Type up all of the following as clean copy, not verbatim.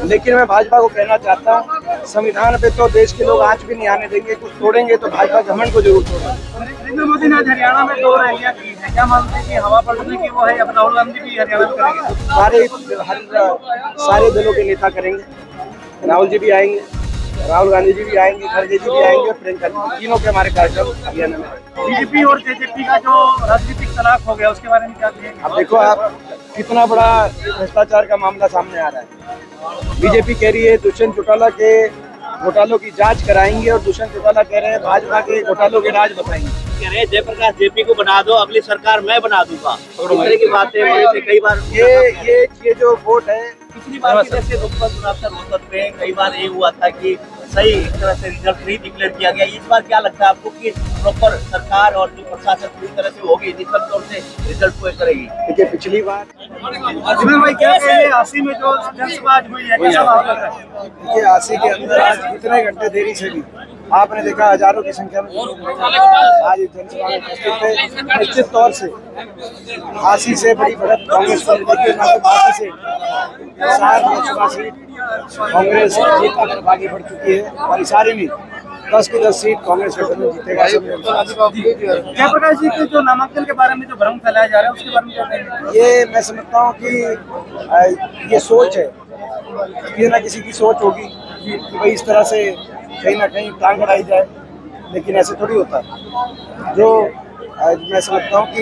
लेकिन मैं भाजपा को कहना चाहता हूँ, संविधान पे तो देश के लोग आंच भी नहीं आने देंगे। कुछ तोड़ेंगे तो भाजपा घमंड को जरूर तोड़ेंगे। नरेंद्र मोदी ने आज हरियाणा में 2 रैलियां की है, क्या मानते हैं कि हवा पलटने की वो है या राहुल गांधी भी हरियाणा में करेंगे? सारे दलों के नेता करेंगे। राहुल जी भी आएंगे, राहुल गांधी जी भी आएंगे, खड़गे जी भी आएंगे, प्रियंका जी, तीनों के हमारे कार्यक्रम हरियाणा में। बीजेपी और जेजेपी का जो राजनीतिक तलाक हो गया, उसके बारे में क्या कहेंगे? अब देखो आप, कितना बड़ा भ्रष्टाचार का मामला सामने आ रहा है। बीजेपी कह रही है दुष्यंत चौटाला के घोटालों की जांच कराएंगे और दुष्यंत चौटाला कह रहे हैं भाजपा के घोटालों के राज बताएंगे। कह रहे हैं जयप्रकाश जेपी को बना दो, अगली सरकार मैं बना दूंगा। इस तरह की बातें बोले थे कई बार। ये जो वोट है, पिछली बार की जैसे लोकसभा चुनाव से रोहतक में कई बार ये हुआ था कि सही एक तरह से रिजल्ट नहीं डिक्लेयर किया गया। इस बार क्या लगता है आपको कि प्रॉपर सरकार और जो प्रशासन पूरी तरह से होगी, निष्पक्ष तौर से रिजल्ट को करेगी? देखिए पिछली बार भाई क्या कहेंगे, आसी में जो जनसभा आज हुई है, कैसा माहौल लग रहा है? देखिए आसी के अंदर आज इतने घंटे देरी से भी आपने देखा, हजारों की संख्या में आज जनसभा में उपस्थित थे। निश्चित तौर से आसी से बड़ी बढ़त कांग्रेस को देखिए, आसी से 7 लोकसभा सीट कांग्रेस जीत कर आगे बढ़ चुकी है और इशारे में 10 की 10 सीट कांग्रेस गठबंधन जीतेगा। जयप्रकाश जी के जो नामांकन के बारे में जो भ्रम फैलाया जा रहा है, उसके बारे में क्या कहेंगे? ये मैं समझता हूँ कि ये सोच है, किसी न किसी की सोच होगी कि भाई इस तरह से कहीं ना कहीं टांग अड़ाई जाए, लेकिन ऐसे थोड़ी होता है। जो मैं समझता हूँ कि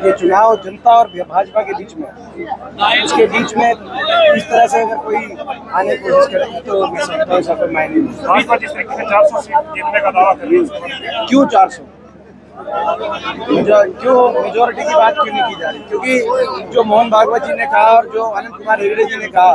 ये चुनाव जनता और भाजपा के बीच में, उसके बीच में इस तरह से अगर कोई आने की कोशिश करेगी तो मैं समझता हूँ ऐसा कोई मायने नहीं। भाजपा जिस तरीके से 400 सीट जीतने का दावा कर रही है, क्यों 400? क्यों मेजोरिटी की बात क्यों नहीं की जा रही? क्योंकि जो मोहन भागवत जी ने कहा और जो आनंद कुमार हेगड़े जी ने कहा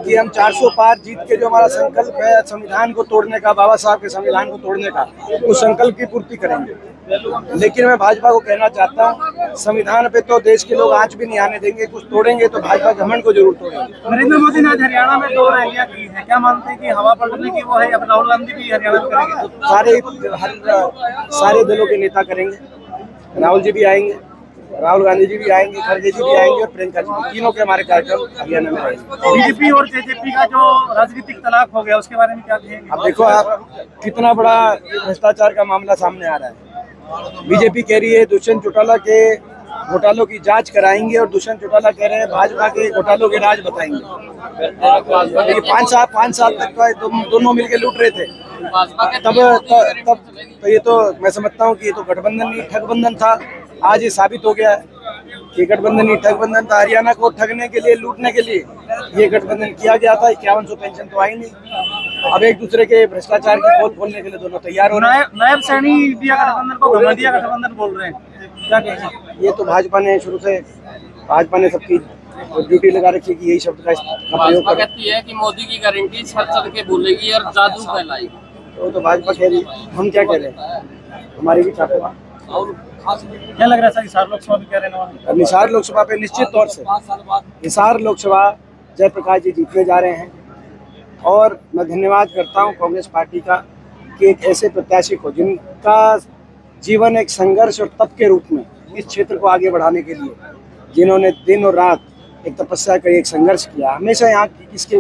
कि हम 400 पार जीत के जो हमारा संकल्प है संविधान को तोड़ने का, बाबा साहब के संविधान को तोड़ने का, उस संकल्प की पूर्ति करेंगे। लेकिन मैं भाजपा को कहना चाहता हूँ, संविधान पे तो देश के लोग आंच भी नहीं आने देंगे। कुछ तोड़ेंगे तो भाजपा घमंड को जरूर तोड़ेंगे। नरेंद्र मोदी ने आज हरियाणा में 2 रैलियां की है, क्या मानते हैं कि हवा पलटने की वो है या राहुल गांधी भी हरियाणा में करेंगे? सारे दलों के नेता करेंगे। राहुल जी भी आएंगे, राहुल गांधी जी भी आएंगे, खड़गे जी भी आएंगे और प्रियंका जी, तीनों के हमारे कार्यक्रम हरियाणा में रहेंगे। बीजेपी और जेजेपी का जो राजनीतिक तलाक हो गया, उसके बारे में क्या कहेंगे? अब देखो आप, कितना बड़ा भ्रष्टाचार का मामला सामने आ रहा है। बीजेपी कह रही है दुष्यंत चौटाला के घोटालों की जांच कराएंगे और दुष्यंत चौटाला कह रहे हैं भाजपा के घोटालों के राज बताएंगे। 5 साल तक तो दोनों मिलकर लूट रहे थे। तब तो ये तो मैं समझता हूँ कि ये तो गठबंधन नहीं ठगबंधन था। आज ये साबित हो गया है कि गठबंधन नहीं ठगबंधन था। हरियाणा को ठगने के लिए, लूटने के लिए ये गठबंधन किया गया था। 5100 पेंशन तो आई नहीं। अब एक दूसरे के भ्रष्टाचार की पोल खोलने के लिए दोनों तैयार हो रहे हैं। नायब सैनी इंडिया गठबंधन को घमंडिया गठबंधन बोल रहे हैं, क्या कहेंगे? ये तो भाजपा ने शुरू से, भाजपा ने सबकी ड्यूटी लगा रखी है कि यही शब्द का भाजपा कहती है कि मोदी की गारंटी सर चल के बोलेगी और जादू फैलाएगी। तो भाजपा कह रही है, हम क्या कह रहे हैं, हमारी भी छापेगा। और क्या लग रहा है हिसार लोकसभा भी कह रहे हैं? हिसार लोकसभा पे निश्चित तौर से हिसार लोकसभा जयप्रकाश जी जीतने जा रहे हैं। और मैं धन्यवाद करता हूं कांग्रेस पार्टी का कि एक ऐसे प्रत्याशी को, जिनका जीवन एक संघर्ष और तप के रूप में इस क्षेत्र को आगे बढ़ाने के लिए, जिन्होंने दिन और रात एक तपस्या कर एक संघर्ष किया, हमेशा यहाँ की इसके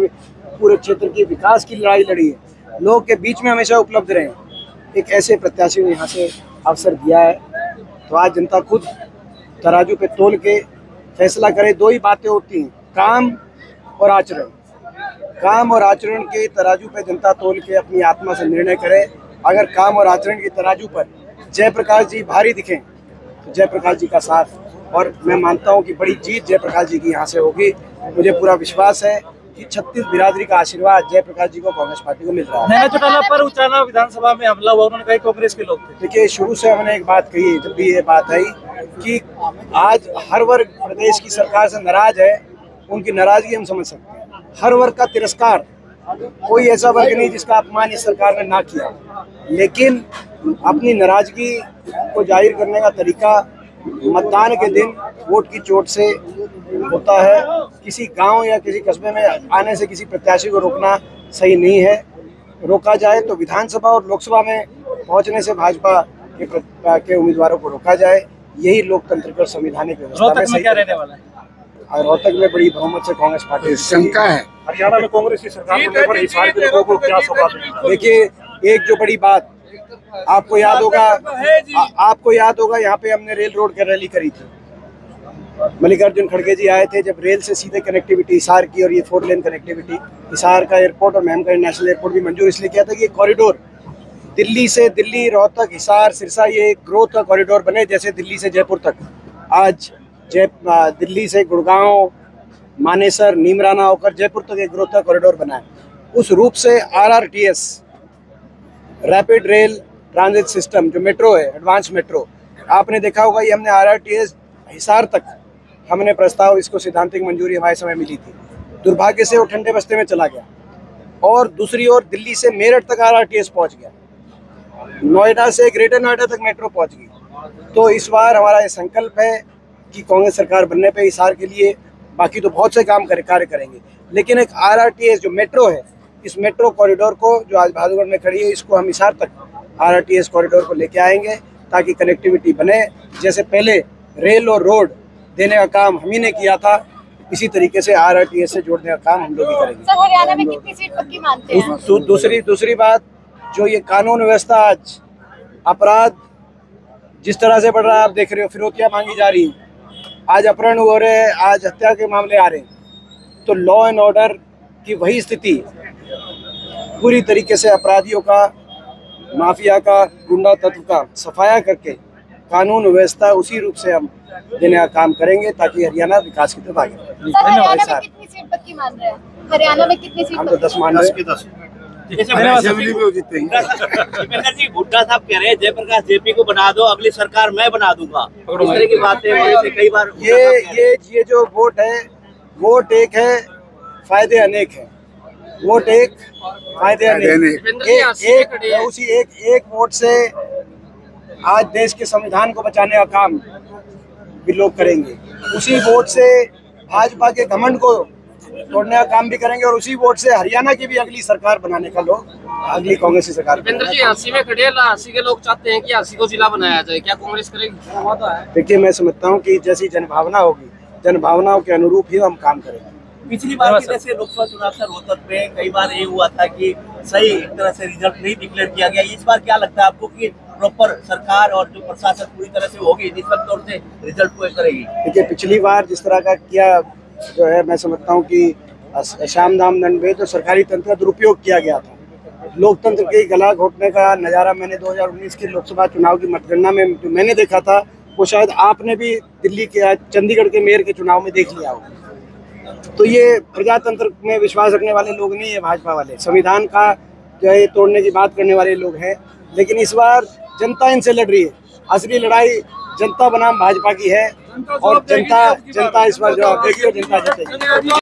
पूरे क्षेत्र के विकास की लड़ाई लड़ी है, लोग के बीच में हमेशा उपलब्ध रहे, एक ऐसे प्रत्याशी को यहाँ से अवसर दिया है। तो आज जनता खुद तराजू पे तोल के फैसला करे। 2 ही बातें होती हैं, काम और आचरण। काम और आचरण के तराजू पे जनता तोल के अपनी आत्मा से निर्णय करे। अगर काम और आचरण के तराजू पर जयप्रकाश जी भारी दिखें तो जयप्रकाश जी का साथ, और मैं मानता हूं कि बड़ी जीत जयप्रकाश जी की यहाँ से होगी। मुझे पूरा विश्वास है कि 36 बिरादरी का आशीर्वाद जयप्रकाश जी को कांग्रेस पार्टी को मिल रहा है। नैना चौटाला पर उचाना विधानसभा में हमला हुआ, उन्होंने कहा कांग्रेस के लोग थे। देखिए शुरू से हमने एक बात कही है, जब भी ये बात आई कि आज हर वर्ग प्रदेश की सरकार से नाराज है, उनकी नाराजगी हम समझ सकते हैं। हर वर्ग का तिरस्कार, कोई ऐसा वर्ग नहीं जिसका अपमान इस सरकार ने ना किया, लेकिन अपनी नाराजगी को जाहिर करने का तरीका मतदान के दिन वोट की चोट से होता है। किसी गांव या किसी कस्बे में आने से किसी प्रत्याशी को रोकना सही नहीं है। रोका जाए तो विधानसभा और लोकसभा में पहुंचने से भाजपा के उम्मीदवारों को रोका जाए। यही लोकतंत्र का संवैधानिक व्यवस्था में क्या रहने वाला है? और रोहतक में बड़ी बहुमत से कांग्रेस पार्टी शंका है। हरियाणा में कांग्रेस की सरकार बनने पर हिसार के लोगों को क्या सौगात मिलेगी? देखिए, एक जो बड़ी बात आपको याद होगा यहाँ पे हमने रेल रोड की रैली करी थी। मल्लिकार्जुन खड़गे जी आए थे, जब रेल से सीधे कनेक्टिविटी हिसार की और ये 4 लेन कनेक्टिविटी हिसार का एयरपोर्ट और महम का इंटरनेशनल एयरपोर्ट भी मंजूर इसलिए किया था कि ये कॉरिडोर दिल्ली से दिल्ली, रोहतक, हिसार, सिरसा, ये ग्रोथ का कॉरिडोर बने, जैसे दिल्ली से जयपुर तक। आज दिल्ली से गुड़गांव, मानेसर, नीमराना होकर जयपुर तक एक ग्रोथ का कॉरिडोर बना है। उस रूप से RRTS, rapid rail transit system, जो मेट्रो है, एडवांस मेट्रो, आपने देखा होगा, ये हमने RRTS हिसार तक हमने प्रस्ताव, इसको सैद्धांतिक मंजूरी हमारे समय मिली थी। दुर्भाग्य से वो ठंडे बस्ते में चला गया। और दूसरी ओर दिल्ली से मेरठ तक RRTS पहुंच गया, नोएडा से ग्रेटर नोएडा तक मेट्रो पहुंच गई। तो इस बार हमारा ये संकल्प है कि कांग्रेस सरकार बनने पे हिसार के लिए, बाकी तो बहुत से कार्य करेंगे, लेकिन एक RRTS जो मेट्रो है, इस मेट्रो कॉरिडोर को जो आज बहादुरगढ़ में खड़ी है, इसको हम हिसार तक RRTS कॉरिडोर को लेके आएंगे ताकि कनेक्टिविटी बने। जैसे पहले रेल और रोड देने का काम हम ही ने किया था, इसी तरीके से RRTS से जोड़ने का काम हम लोग ही करेंगे। सर, हरियाणा में कितनी सीट पक्की मानते हैं? दूसरी बात, जो ये कानून व्यवस्था, आज अपराध जिस तरह से बढ़ रहा है, आप देख रहे हो, फिरौतियाँ मांगी जा रही हैं, आज अपहरण हो रहे हैं, आज हत्या के मामले आ रहे हैं, तो लॉ एंड ऑर्डर की वही स्थिति, पूरी तरीके से अपराधियों का, माफिया का, गुंडा तत्व का सफाया करके कानून व्यवस्था उसी रूप से हम देने का काम करेंगे ताकि हरियाणा विकास की तरफ आगे। सर, हरियाणा में कितनी सीट पक्की मान रहे हैं? हरियाणा में कितनी सीट? हम तो 10 मान रहे हैं। दीपेंद्र जी, भुट्टा साहब कह रहे हैं जयप्रकाश JP को बना दो, अगली सरकार मैं बना दूंगा, इस तरह की बातें वैसे कई बार। ये जो वोट है, वोट एक है, फायदे अनेक है। वोट एक, फायदे अनेक। एक वोट से आज देश के संविधान को बचाने का काम भी लोग करेंगे, उसी वोट से भाजपा के घमंड को तोड़ने का काम भी करेंगे, और उसी वोट से हरियाणा की भी अगली सरकार बनाने का लोग, अगली कांग्रेस की सरकार। दीपेंद्र जी, हांसी में खड़े हैं, हांसी के लोग चाहते हैं कि हांसी को जिला बनाया जाए, क्या कांग्रेस करेगी? देखिए, मैं समझता हूँ कि जैसी जनभावना होगी, जनभावनाओं के अनुरूप ही हम काम करेंगे। पिछली बार की जैसे लोकसभा चुनाव से रोहतक में कई बार ये हुआ था कि सही एक तरह से रिजल्ट नहीं डिक्लेयर किया गया, इस बार क्या लगता है आपको कि प्रॉपर सरकार और जो प्रशासन पूरी तरह से होगी, निष्पक्ष तौर से रिजल्ट को करेगी? देखिए, पिछली बार जिस तरह का किया, जो है, मैं समझता हूँ कि श्याम दाम दंड में जो सरकारी तंत्र का दुरुपयोग किया गया था, लोकतंत्र के गला घोटने का नज़ारा मैंने 2019 के लोकसभा चुनाव की मतगणना में जो मैंने देखा था, वो शायद आपने भी दिल्ली के, चंडीगढ़ के मेयर के चुनाव में देख लिया होगा। तो ये प्रजातंत्र में विश्वास रखने वाले लोग नहीं है भाजपा वाले, संविधान का जो है तोड़ने की बात करने वाले लोग हैं। लेकिन इस बार जनता इनसे लड़ रही है, असली लड़ाई जनता बनाम भाजपा की है, और जनता इस बार जवाब देगी और जनता जीतेगी।